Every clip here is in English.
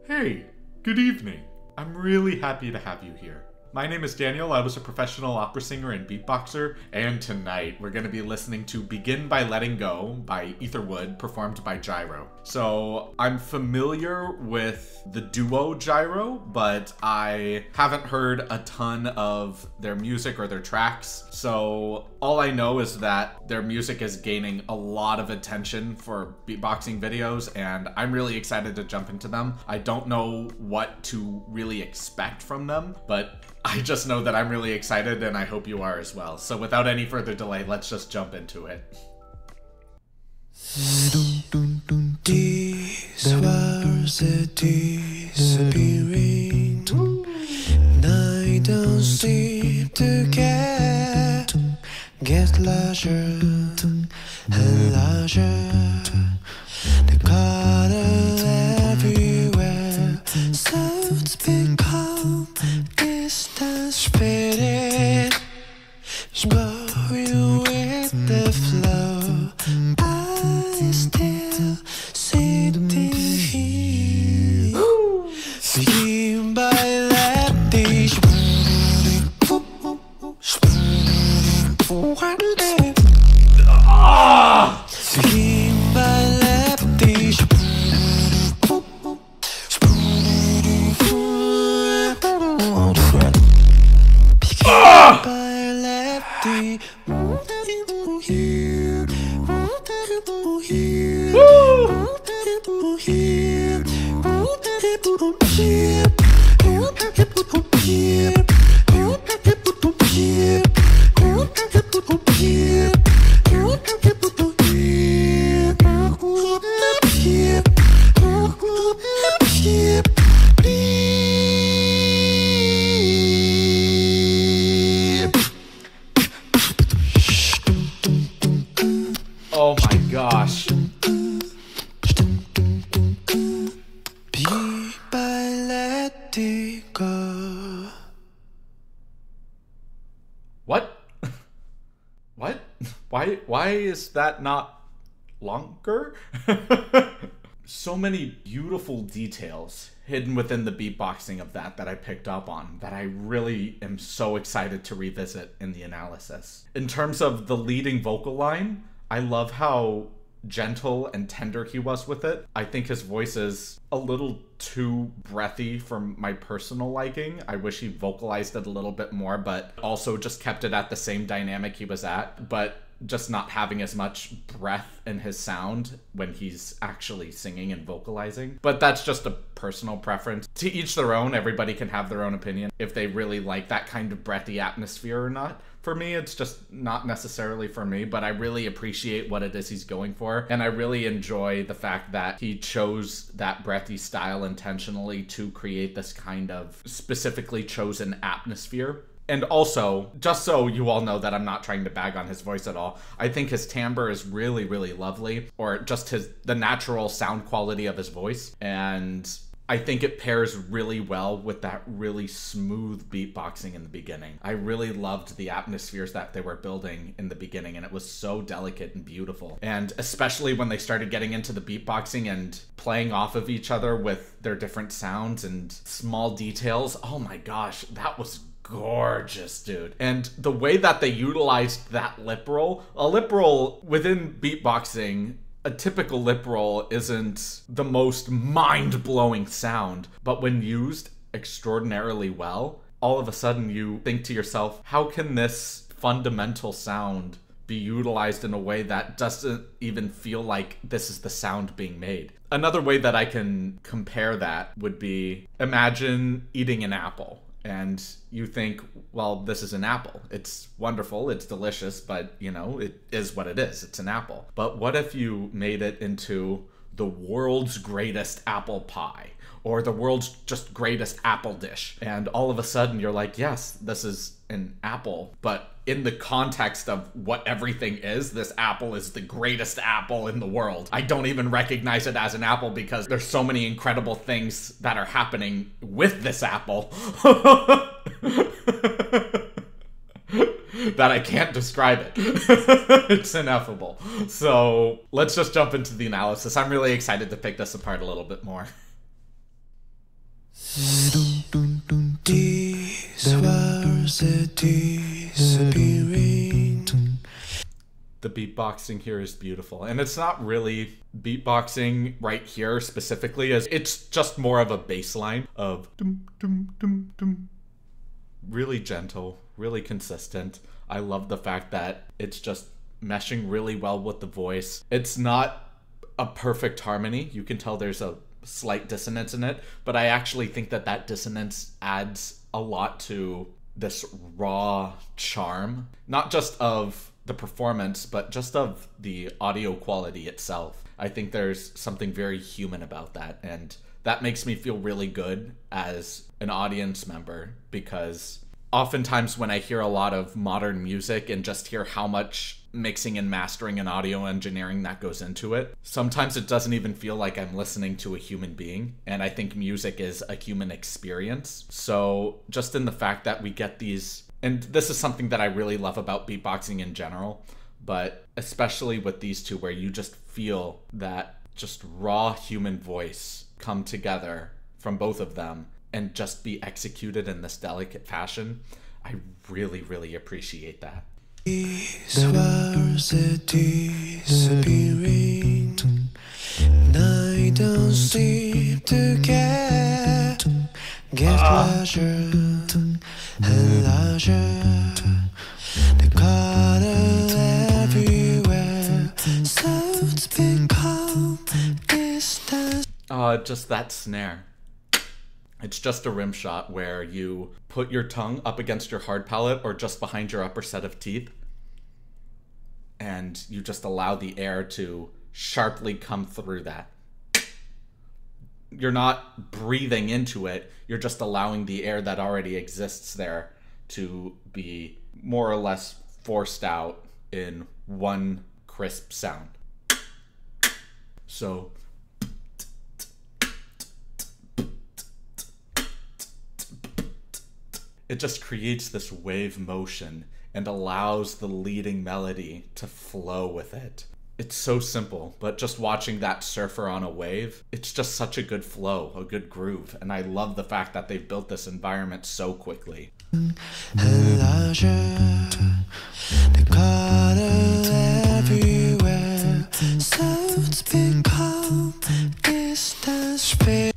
Hey, good evening. I'm really happy to have you here. My name is Daniel. I was a professional opera singer and beatboxer, and tonight we're going to be listening to Begin by Letting Go by Etherwood, performed by Jairo. So I'm familiar with the duo Jairo, but I haven't heard a ton of their music or their tracks. So all I know is that their music is gaining a lot of attention for beatboxing videos, and I'm really excited to jump into them. I don't know what to really expect from them, but I just know that I'm really excited, and I hope you are as well. So without any further delay, let's just jump into it. These words are disappearing. I don't seem to get larger and larger. The color everywhere, sounds become distance faded, going with the flow. I still seem to hear. Begin by letting begin by letting Oh my gosh. Begin by letting go. What? What? Why is that not longer? So many beautiful details hidden within the beatboxing of that I picked up on that I really am so excited to revisit in the analysis. In terms of the leading vocal line, I love how gentle and tender he was with it. I think his voice is a little too breathy for my personal liking. I wish he vocalized it a little bit more, but also just kept it at the same dynamic he was at, but just not having as much breath in his sound when he's actually singing and vocalizing. But that's just a personal preference. To each their own. Everybody can have their own opinion if they really like that kind of breathy atmosphere or not. For me, it's just not necessarily for me, but I really appreciate what it is he's going for. And I really enjoy the fact that he chose that breathy style intentionally to create this kind of specifically chosen atmosphere. And also, just so you all know that I'm not trying to bag on his voice at all, I think his timbre is really, really lovely, or just the natural sound quality of his voice. And I think it pairs really well with that really smooth beatboxing in the beginning. I really loved the atmospheres that they were building in the beginning, and it was so delicate and beautiful. And especially when they started getting into the beatboxing and playing off of each other with their different sounds and small details, oh my gosh, that was gorgeous, dude. And the way that they utilized that lip roll, a lip roll within beatboxing, a typical lip roll isn't the most mind-blowing sound, but when used extraordinarily well, all of a sudden you think to yourself, how can this fundamental sound be utilized in a way that doesn't even feel like this is the sound being made? Another way that I can compare that would be, imagine eating an apple. And you think, well, this is an apple. It's wonderful, it's delicious, but, you know, it is what it is. It's an apple. But what if you made it into the world's greatest apple pie? Or the world's just greatest apple dish? And all of a sudden you're like, yes, this is an apple. But in the context of what everything is, this apple is the greatest apple in the world. I don't even recognize it as an apple because there's so many incredible things that are happening with this apple that I can't describe it. It's ineffable. So let's just jump into the analysis. I'm really excited to pick this apart a little bit more. These words are disappearing. The beatboxing here is beautiful, and it's not really beatboxing right here specifically, as it's just more of a bass line of dum dum dum dum. Really gentle, really consistent. I love the fact that it's just meshing really well with the voice. It's not a perfect harmony. You can tell there's a slight dissonance in it, but I actually think that that dissonance adds a lot to this raw charm, not just of the performance, but just of the audio quality itself. I think there's something very human about that, and that makes me feel really good as an audience member, because oftentimes when I hear a lot of modern music and just hear how much mixing and mastering and audio engineering that goes into it, sometimes it doesn't even feel like I'm listening to a human being, and I think music is a human experience. So just in the fact that we get these, and this is something that I really love about beatboxing in general, but especially with these two, where you just feel that just raw human voice come together from both of them and just be executed in this delicate fashion. I really, really appreciate that. These words are disappearing, and I don't seem to get pleasure and leisure. They got it everywhere, so it's become distance. Just that snare. It's just a rim shot where you put your tongue up against your hard palate or just behind your upper set of teeth, and you just allow the air to sharply come through that. You're not breathing into it, you're just allowing the air that already exists there to be more or less forced out in one crisp sound. So it just creates this wave motion and allows the leading melody to flow with it. It's so simple, but just watching that surfer on a wave, it's just such a good flow, a good groove, and I love the fact that they've built this environment so quickly.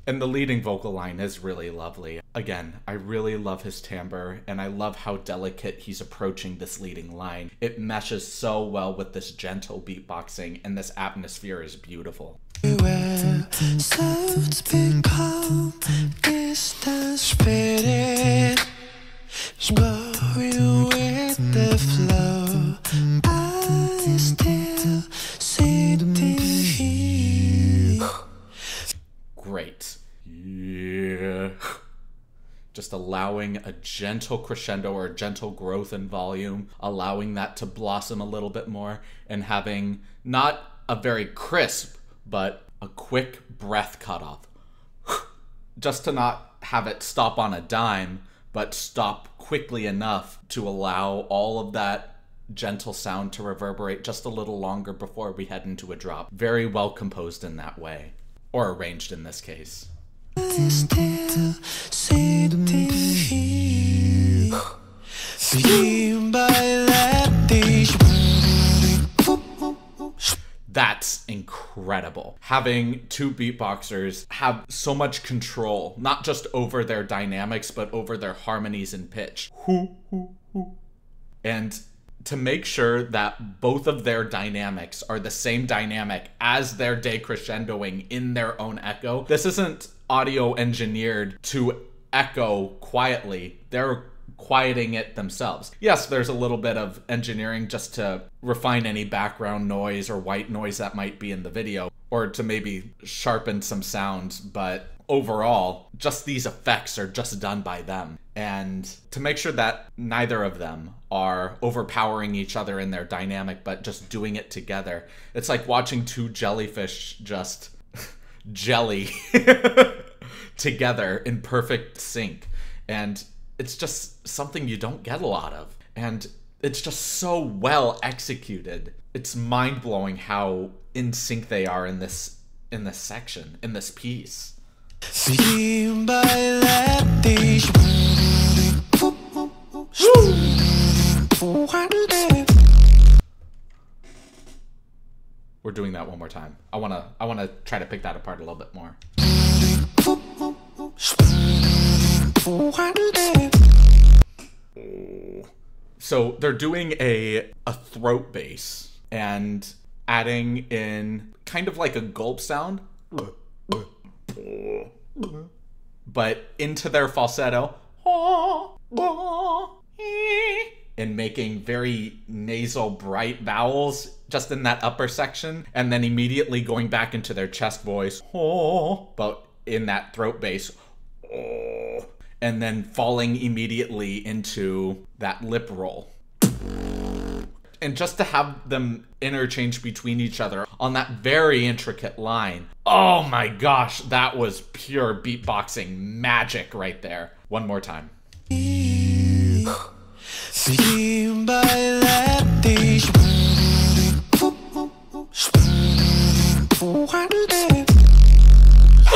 And the leading vocal line is really lovely. Again, I really love his timbre, and I love how delicate he's approaching this leading line. It meshes so well with this gentle beatboxing, and this atmosphere is beautiful. Great. Yeah. Just allowing a gentle crescendo or a gentle growth in volume, allowing that to blossom a little bit more, and having not a very crisp, but a quick breath cutoff. Just to not have it stop on a dime, but stop quickly enough to allow all of that gentle sound to reverberate just a little longer before we head into a drop. Very well composed in that way. Or arranged in this case. That's incredible. Having two beatboxers have so much control, not just over their dynamics, but over their harmonies and pitch. And to make sure that both of their dynamics are the same dynamic as they're decrescendoing in their own echo. This isn't audio engineered to echo quietly. They're quieting it themselves. Yes, there's a little bit of engineering just to refine any background noise or white noise that might be in the video, or to maybe sharpen some sounds, but overall, just these effects are just done by them. And to make sure that neither of them are overpowering each other in their dynamic, but just doing it together. It's like watching two jellyfish just jelly together in perfect sync. And it's just something you don't get a lot of. And it's just so well executed. It's mind-blowing how in sync they are in this section, in this piece. Begin by letting We're doing that one more time. I wanna try to pick that apart a little bit more. So they're doing a throat bass and adding in kind of like a gulp sound, but into their falsetto, and making very nasal, bright vowels just in that upper section, and then immediately going back into their chest voice, but in that throat bass, and then falling immediately into that lip roll. And just to have them interchange between each other on that very intricate line. Oh my gosh, that was pure beatboxing magic right there. One more time. Begin by letting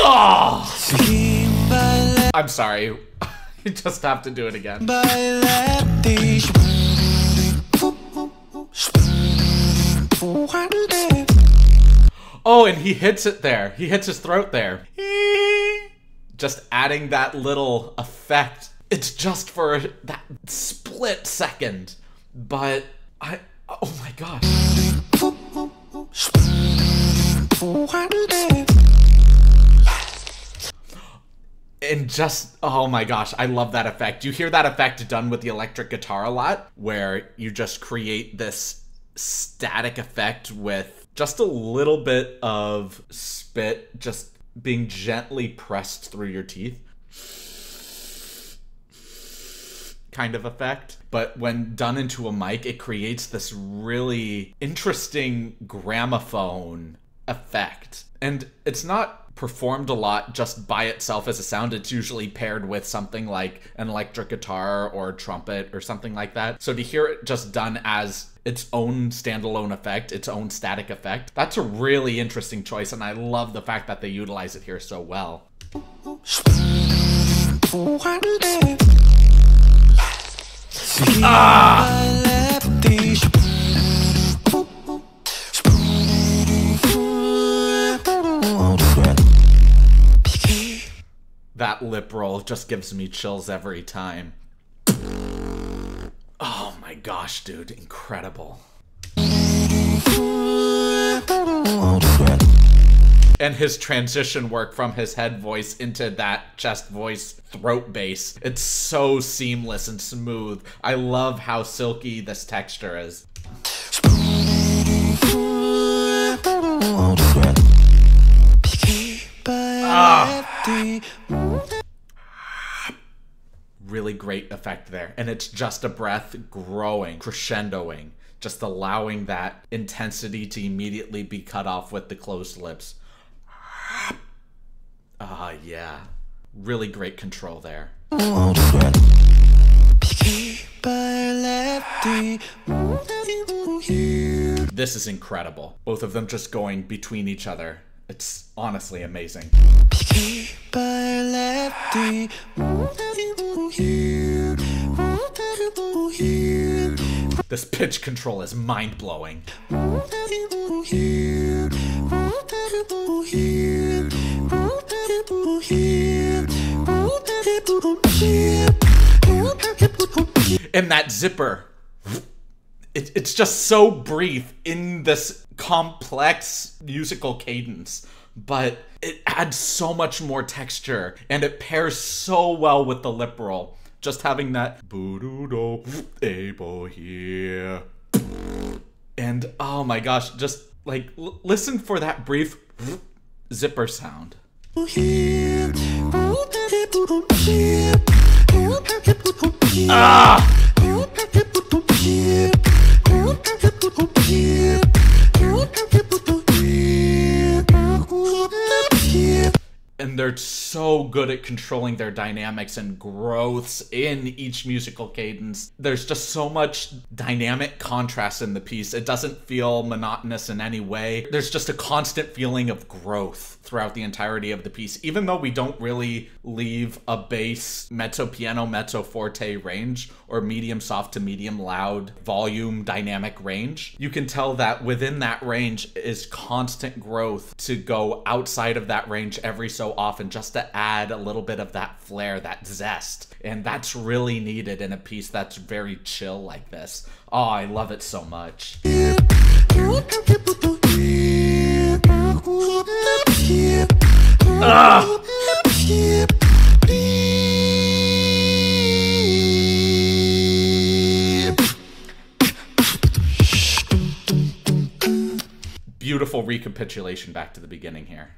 Oh! I'm sorry. You just have to do it again. Oh, and he hits it there. He hits his throat there. Just adding that little effect. It's just for that split second. But oh my gosh. And just, oh my gosh, I love that effect. You hear that effect done with the electric guitar a lot, where you just create this static effect with just a little bit of spit just being gently pressed through your teeth. Kind of effect. But when done into a mic, it creates this really interesting gramophone effect. And it's not performed a lot just by itself as a sound. It's usually paired with something like an electric guitar or a trumpet or something like that. So to hear it just done as its own standalone effect, its own static effect, that's a really interesting choice, and I love the fact that they utilize it here so well. That lip roll just gives me chills every time. Oh my gosh, dude, incredible. And his transition work from his head voice into that chest voice throat bass. It's so seamless and smooth. I love how silky this texture is. Really great effect there. And it's just a breath growing, crescendoing, just allowing that intensity to immediately be cut off with the closed lips. Yeah. Really great control there. This is incredible. Both of them just going between each other. It's honestly amazing. This pitch control is mind-blowing. And that zipper, it's just so brief in this complex musical cadence, but it adds so much more texture, and it pairs so well with the lip roll. Just having that able here, and oh my gosh, just like listen for that brief zipper sound. And they're so good at controlling their dynamics and growths in each musical cadence. There's just so much dynamic contrast in the piece. It doesn't feel monotonous in any way. There's just a constant feeling of growth throughout the entirety of the piece, even though we don't really leave a bass mezzo piano mezzo forte range or medium soft to medium loud volume dynamic range. You can tell that within that range is constant growth to go outside of that range every so often, just to add a little bit of that flair, that zest. And that's really needed in a piece that's very chill like this. Oh, I love it so much. Beautiful recapitulation back to the beginning here.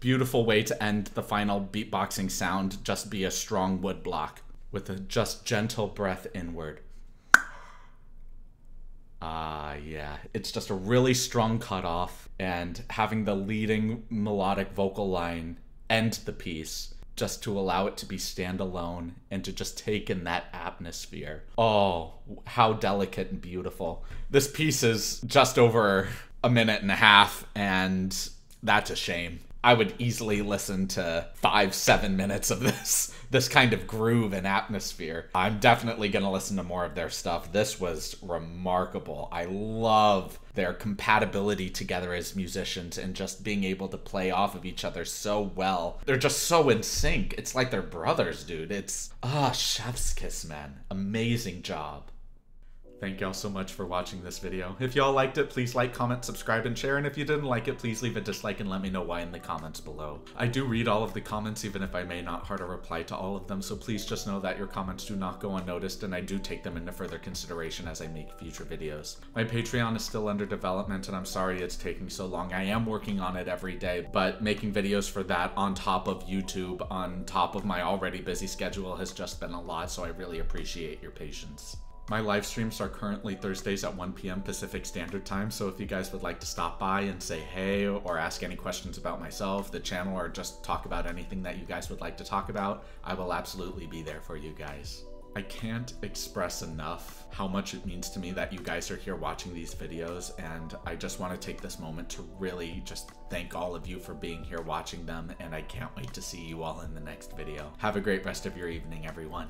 Beautiful way to end the final beatboxing sound, just be a strong wood block with a just gentle breath inward. Yeah, it's just a really strong cutoff, and having the leading melodic vocal line end the piece just to allow it to be standalone and to just take in that atmosphere. Oh, how delicate and beautiful. This piece is just over a minute and a half, and that's a shame. I would easily listen to 5-7 minutes of this kind of groove and atmosphere. I'm definitely gonna listen to more of their stuff. This was remarkable. I love their compatibility together as musicians and just being able to play off of each other so well. They're just so in sync. It's like they're brothers, dude. It's, chef's kiss, man. Amazing job. Thank y'all so much for watching this video. If y'all liked it, please like, comment, subscribe, and share. And if you didn't like it, please leave a dislike and let me know why in the comments below. I do read all of the comments, even if I may not heart or reply to all of them, so please just know that your comments do not go unnoticed, and I do take them into further consideration as I make future videos. My Patreon is still under development, and I'm sorry it's taking so long. I am working on it every day, but making videos for that on top of YouTube, on top of my already busy schedule, has just been a lot, so I really appreciate your patience. My live streams are currently Thursdays at 1 p.m. Pacific Standard Time, so if you guys would like to stop by and say hey or ask any questions about myself, the channel, or just talk about anything that you guys would like to talk about, I will absolutely be there for you guys. I can't express enough how much it means to me that you guys are here watching these videos, and I just want to take this moment to really just thank all of you for being here watching them, and I can't wait to see you all in the next video. Have a great rest of your evening, everyone.